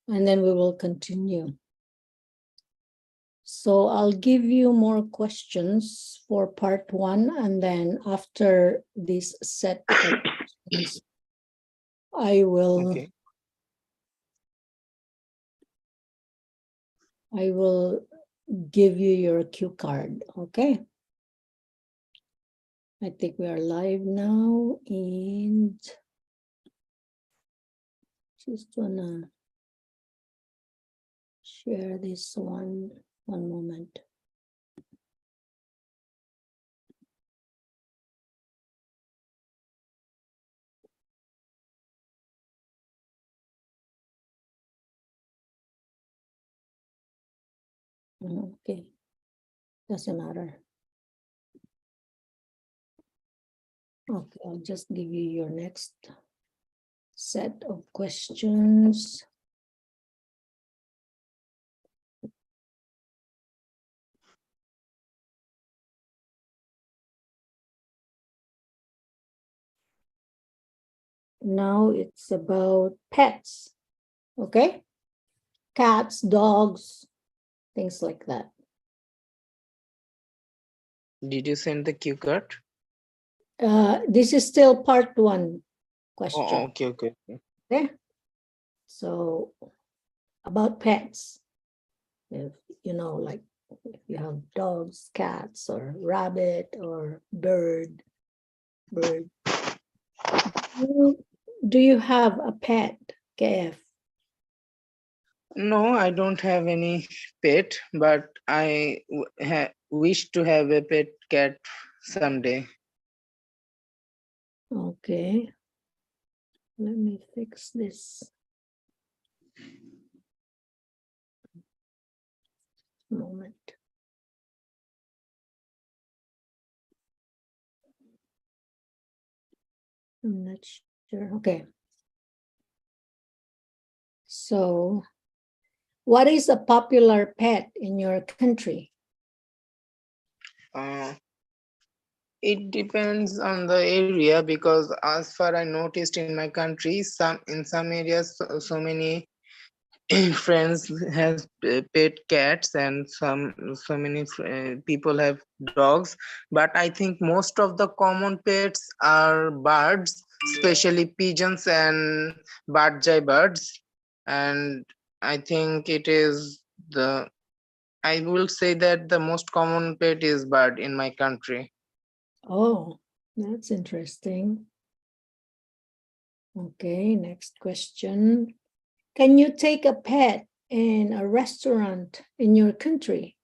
and then we will continue. So I'll give you more questions for part 1, and then after this set of questions, I will give you your cue card, okay? I think we are live now, and just wanna share this one moment. Okay, doesn't matter. Okay, I'll just give you your next set of questions. Now it's about pets, okay? Cats, dogs, things like that. Did you send the cue card? This is still part 1 question. Oh, okay. Okay. So about pets, if you know, like if you have dogs, cats, or rabbit, or bird. Do you have a pet, KF? No, I don't have any pet, but I wish to have a pet cat someday. Okay. Let me fix this. Moment. I'm not sure. Okay. So, what is a popular pet in your country? It depends on the area, because as far I noticed in my country, in some areas so many friends has pet cats, and so many people have dogs, but I think most of the common pets are birds, especially pigeons and birdjay birds. And I think I will say that the most common pet is bird in my country. Oh, that's interesting. Okay, next question. Can you take a pet in a restaurant in your country?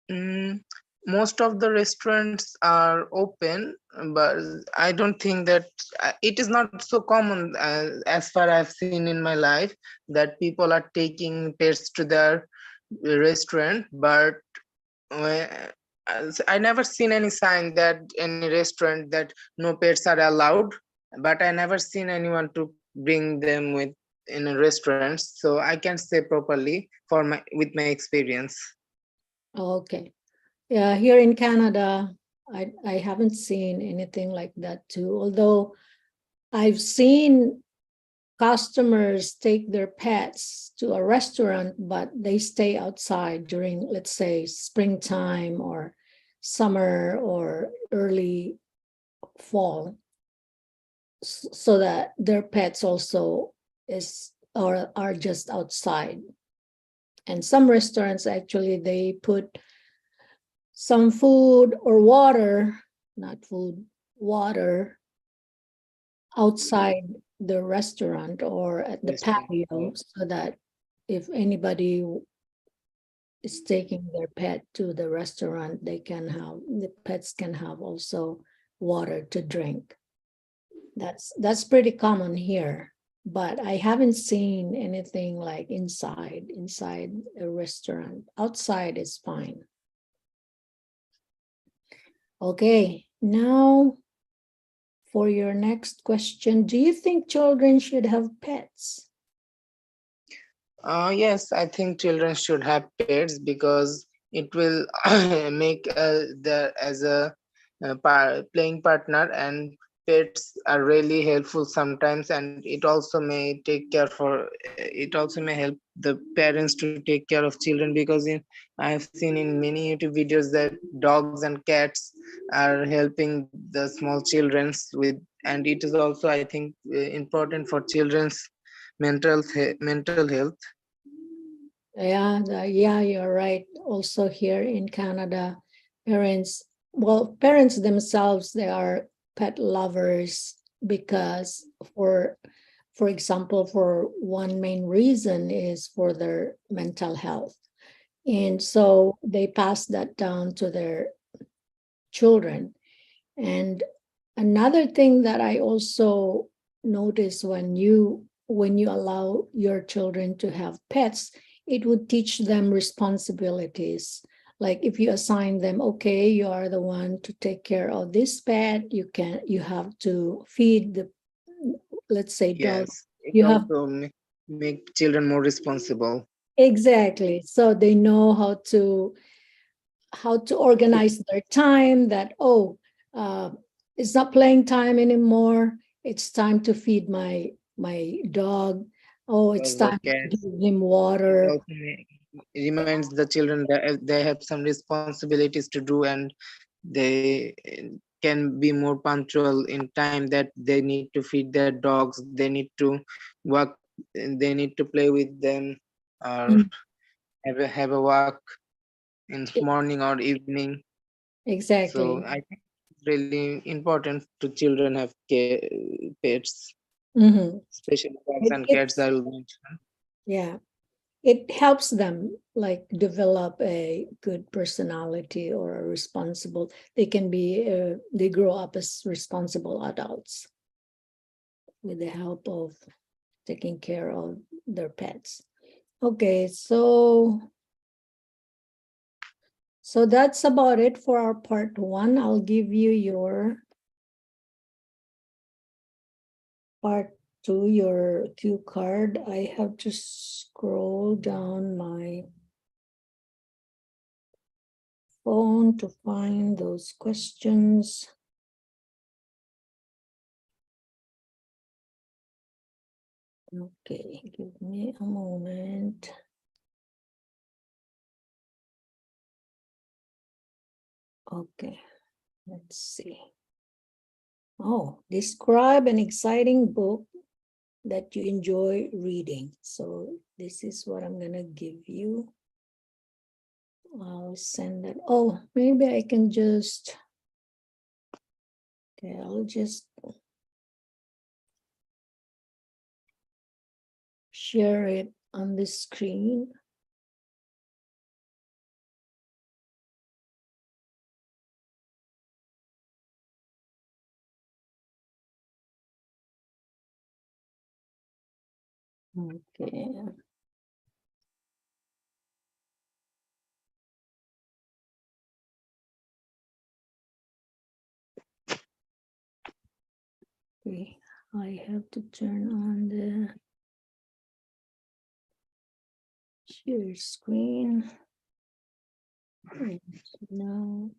Most of the restaurants are open, but I don't think that it is not so common, as far I've seen in my life, that people are taking pets to their restaurant. But I never seen any sign that any restaurant that no pets are allowed, but I never seen anyone to bring them in a restaurant, so I can't say properly with my experience. Okay. Yeah, here in Canada, I haven't seen anything like that too. Although I've seen customers take their pets to a restaurant, but they stay outside during, let's say, springtime or summer or early fall, so that their pets also are just outside. And some restaurants actually, they put some food or water, not food, water outside the restaurant or at the patio, so that if anybody is taking their pet to the restaurant, the pets can have also water to drink. That's pretty common here, but I haven't seen anything like inside a restaurant. Outside is fine. Okay, now for your next question, do you think children should have pets? Yes, I think children should have pets, because it will make them as a playing partner, and pets are really helpful sometimes, and it also may help the parents to take care of children, because in I have seen in many YouTube videos that dogs and cats are helping the small childrens with, and it is also, I think, important for children's mental health. Yeah, yeah, you're right. Also here in Canada, parents themselves, they are pet lovers because for example, for one main reason is for their mental health. And so they pass that down to their children. And another thing that I also notice when you allow your children to have pets, it would teach them responsibilities. Like if you assign them, okay, you are the one to take care of this pet, you have to feed the, let's say, dog. Yes, it You have also make children more responsible. exactly. So they know how to organize their time, that uh, it's not playing time anymore, it's time to feed my dog. Oh, it's Dogs or time to cats. give him It water. also reminds the children that they have some responsibilities to do, and they can be more punctual in time, that they need to feed their dogs, they need to work, they need to play with them, or Mm, have a walk in e- morning or evening. So exactly. I think it's really important to children have pets, Mhm. especially dogs it, and cats, I it's will mention. yeah, it helps them like develop a good personality or a responsible, they grow up as responsible adults with the help of taking care of their pets. Okay, so that's about it for our part one. I'll give you your part two, your cue card. I have to scroll down my phone to find those questions. Okay, give me a moment. Okay, let's see. Oh, describe an exciting book that you enjoy reading. So this is what I'm gonna give you. I'll send that. Oh, maybe I can just, okay, I'll just share it on the screen. Okay. Okay, I have to turn on the share screen. And now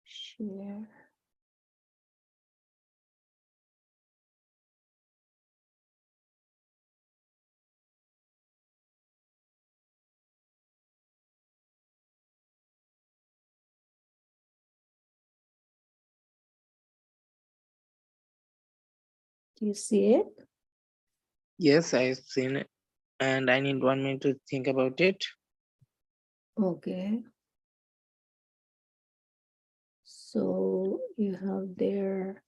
share. Do you see it? Yes, I've seen it, and I need 1 minute to think about it. Okay. So you have there,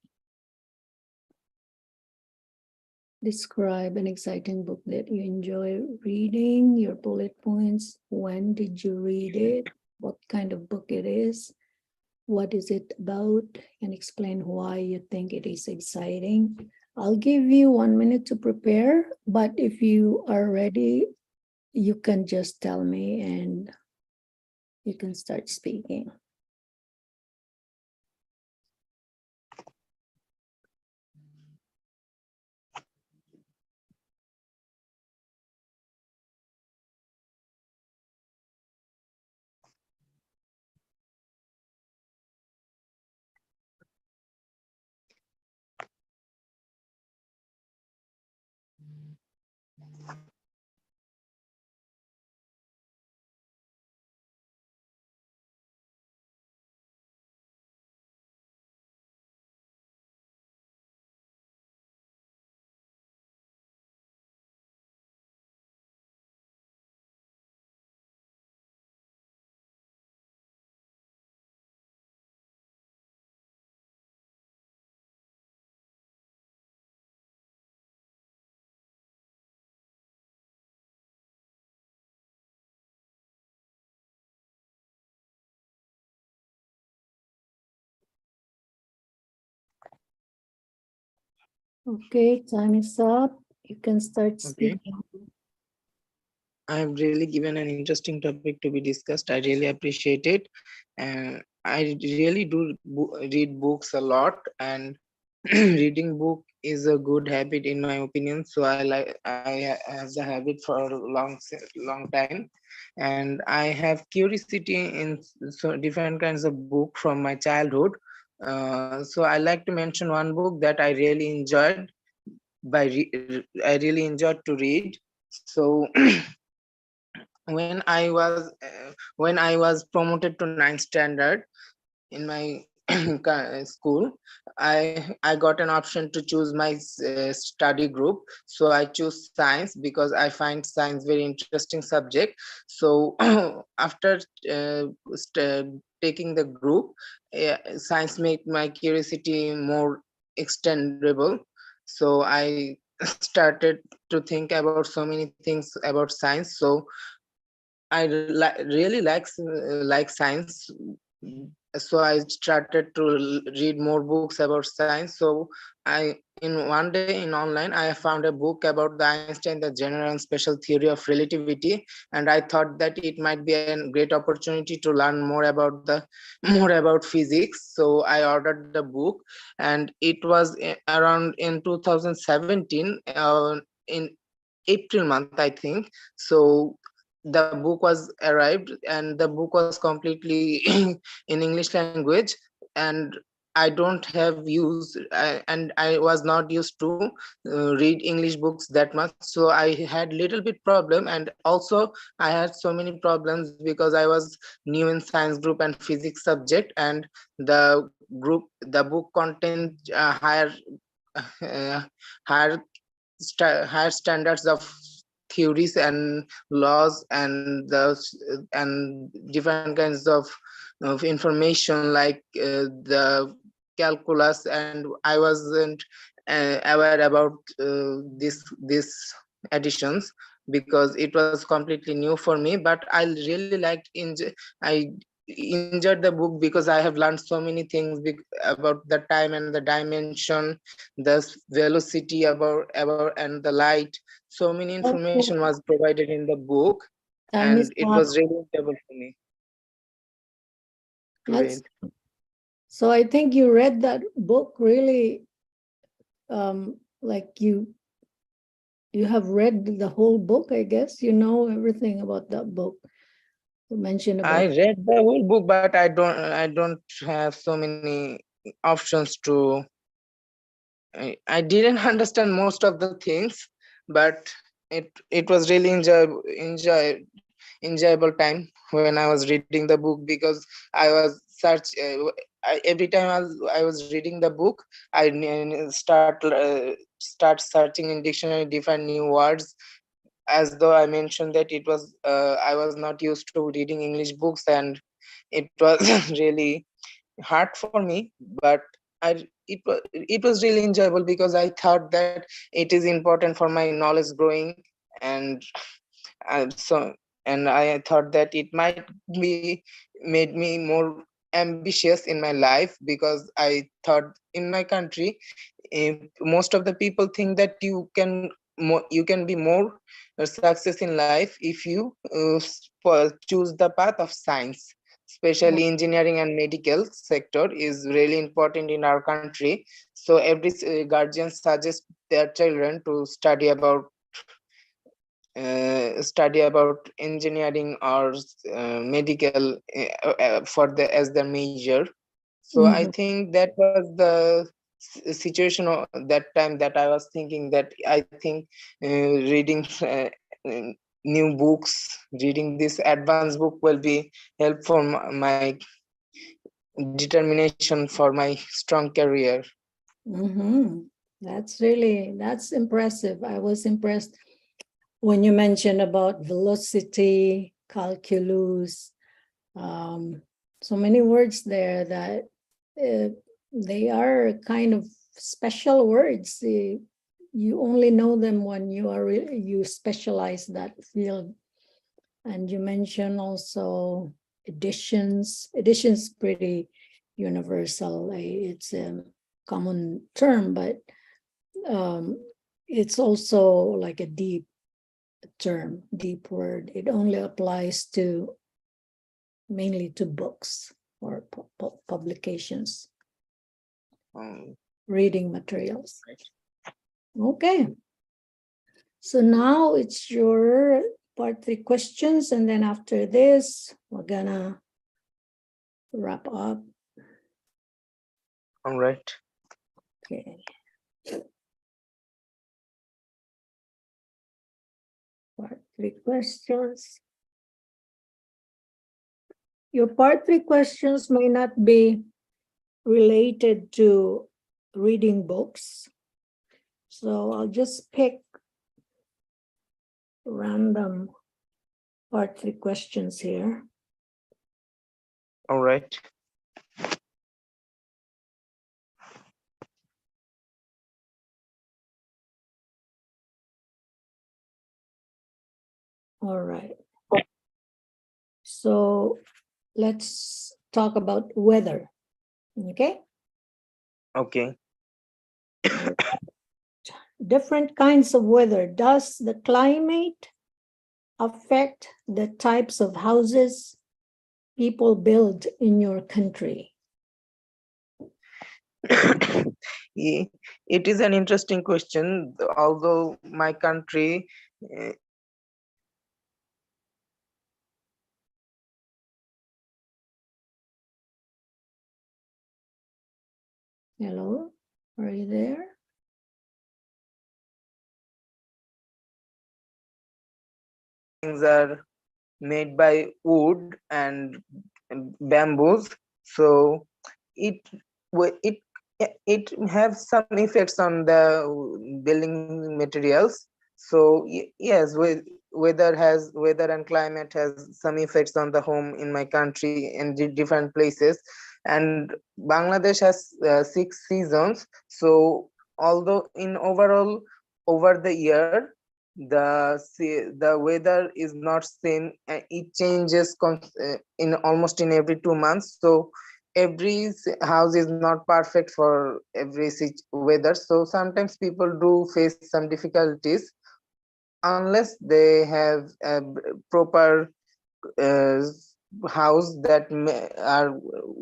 describe an exciting book that you enjoy reading, your bullet points. When did you read it? What kind of book it is? What is it about? And explain why you think it is exciting. I'll give you 1 minute to prepare, but if you are ready, you can just tell me and you can start speaking. Okay, time is up. You can start Okay. speaking. I have really given an interesting topic to be discussed. I really appreciate it. And I really do read books a lot, and reading book is a good habit in my opinion. So I have the habit for a long time, and I have curiosity in so different kinds of book from my childhood. So I like to mention one book that I really enjoyed I really enjoyed to read. So when I was promoted to ninth standard in my school, I got an option to choose my study group. So I chose science because I find science very interesting subject. So after uh, taking the group, science made my curiosity more extendable. So I started to think about so many things about science. So I really like science, so I started to read more books about science. So I in one day in online I found a book about the Einstein, the general and special theory of relativity, and I thought that it might be a great opportunity to learn more about the more about physics. So I ordered the book, and it was around in 2017 in April month, I think. So the book was arrived, and the book was completely in English language, and I don't have and I was not used to read English books that much. So I had little bit problem, and also I had so many problems because I was new in science group and physics subject, and the book contained uh, higher higher standards of theories and laws, and different kinds of information like the calculus, and I wasn't aware about this additions because it was completely new for me. But I really I enjoyed the book because I have learned so many things about the time and the dimension, the velocity about and the light. So many information Okay, was provided in the book, time and is it up. was really enjoyable for me to That's read. so. I think you read that book really, like you have read the whole book. I guess you know everything about that book. You mentioned I about. read the whole book, but I don't have so many options to. I didn't understand most of the things, but it was really enjoyable time when I was reading the book, because I was every time I was reading the book, I start searching in dictionary different new words, as though I mentioned that it was I was not used to reading English books, and it was really hard for me. But it was really enjoyable because I thought that it is important for my knowledge growing, and so and I thought that it might be made me more ambitious in my life, because I thought in my country, most of the people think that you can be more success in life if you choose the path of science. Especially engineering and medical sector is really important in our country. So every guardian suggests their children to study about engineering or medical for the as the major. So I Mhm. think that was the situation that time that I was thinking that I think reading new books, reading this advanced book will be help for my determination for my strong career. That's impressive. I was impressed when you mentioned about velocity, calculus, so many words there that they are kind of special words. You only know them when you specialize that field. And you mentioned also additions. Additions pretty universal. It's a common term, but it's also like a deep term, deep word. It only applies to mainly to books or publications, reading materials. Okay. So now it's your part 3 questions, and then after this, we're gonna wrap up. All right. Okay. Part 3 questions. Your part 3 questions may not be related to reading books. So I'll just pick random part 3 questions here. All right. All right. So let's talk about weather. Okay. Okay. Different kinds of weather. Does the climate affect the types of houses people build in your country? It is an interesting question, although my country Hello, are you there? things are made by wood and bamboos, so it it it have some effects on the building materials. So yes, weather and climate has some effects on the home in my country in different places. And Bangladesh has 6 seasons, so although in overall over the year the weather is not same, it changes in almost in every 2 months. So every house is not perfect for every weather, so sometimes people do face some difficulties unless they have a proper uh, house that are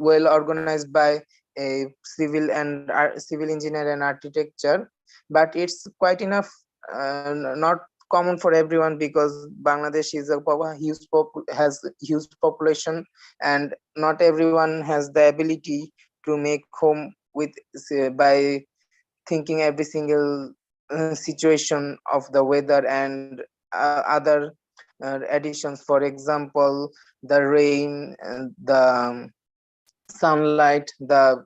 well organized by a civil engineer and architecture. But it's quite enough, not common for everyone, because Bangladesh is has huge population, and not everyone has the ability to make home with by thinking every single situation of the weather and other additions. For example, the rain and the sunlight, the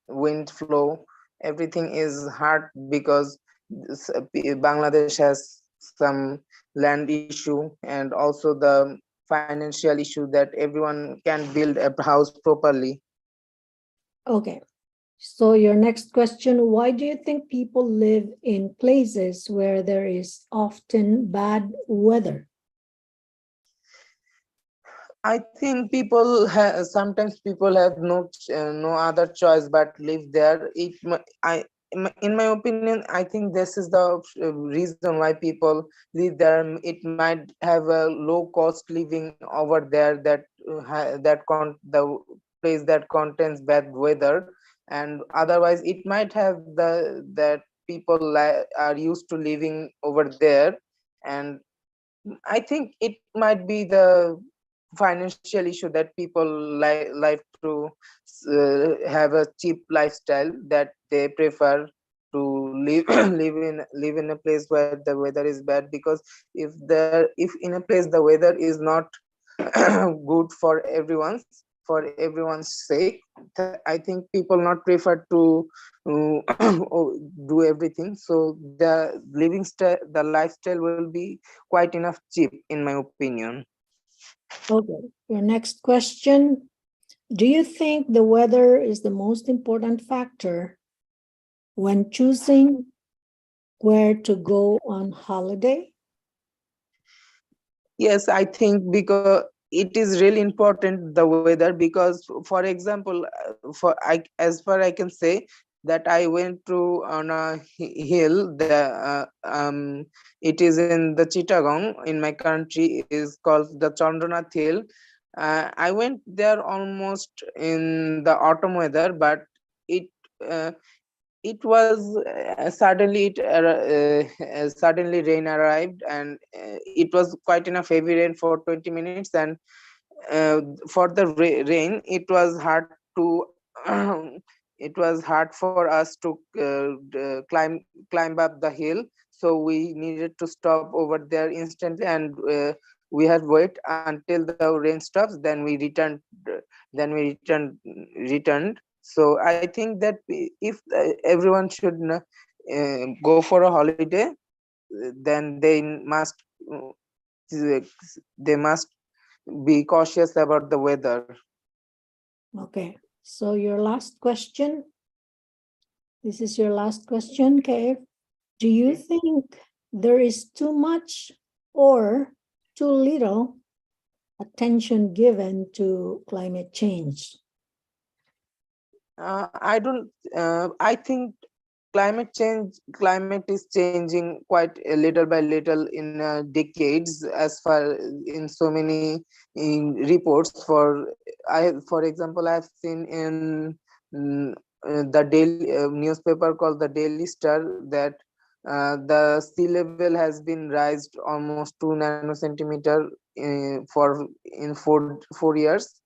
wind flow, everything is hard because Bangladesh has some land issue and also the financial issue that everyone can build a house properly. Okay. So your next question, why do you think people live in places where there is often bad weather? I think people have sometimes people have no other choice but live there. In my opinion, I think this is the reason why people live there. It might have a low cost living over there, that the place that contains bad weather, and otherwise it might have the that people are used to living over there. And I think it might be the financial issue that people like to have a cheap lifestyle, that they prefer to live live in a place where the weather is bad, because if in a place the weather is not good for everyone's sake, I think people not prefer to do everything. So the living style, the lifestyle will be quite enough cheap, in my opinion. Okay. Your next question. Do you think the weather is the most important factor when choosing where to go on holiday? Yes, I think because it is really important, the weather, because for example, as far I can say that I went to on a hill, it is in the Chittagong in my country, is called the Chandranath Hill. I went there almost in the autumn weather, but it uh, it was suddenly rain arrived, and it was quite enough heavy rain for 20 minutes, and for the rain it was hard to it was hard for us to climb up the hill. So we needed to stop over there instantly, and we had wait until the rain stops, then we returned then we returned. So I think that if everyone should go for a holiday, then uh, they must be cautious about the weather. Okay. So your last question. This is your last question, Kev. Do you think there is too much or too little attention given to climate change? I don't. I think climate is changing quite a little by little in decades, as far in so many in reports. For example, I've seen in the daily newspaper called the Daily Star that the sea level has been raised almost 2 nano centimeter in 4 years.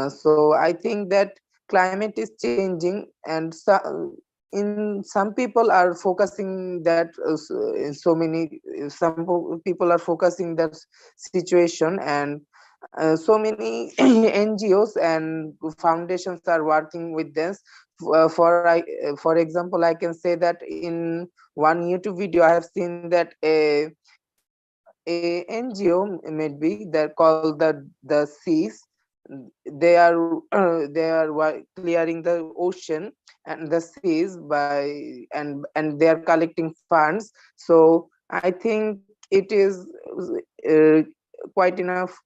So I think that climate is changing, and in some people are focusing that in so many some people are focusing that situation, and so many NGOs and foundations are working with this. For example, I can say that in one YouTube video I have seen that a NGO maybe they're called the seas. They are clearing the ocean and the seas by and they are collecting funds. So I think it is uh, quite enough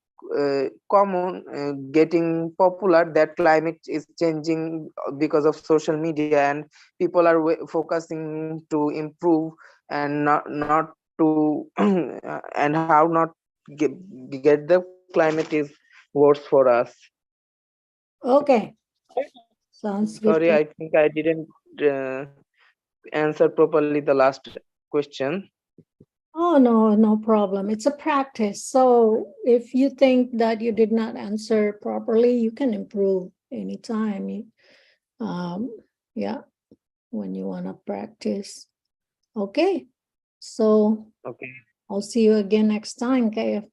common, getting popular, that climate is changing because of social media, and people are focusing to improve and not to and how not get, get the climate is worse for us. Okay. Sounds good. Sorry, I think I didn't uh, answer properly the last question. Oh, no, no problem. It's a practice. So if you think that you did not answer properly, you can improve anytime. Yeah, when you want to practice. Okay. So Okay, I'll see you again next time, KF,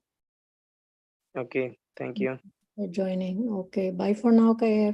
okay, thank you. for joining. Okay. Bye for now, KF.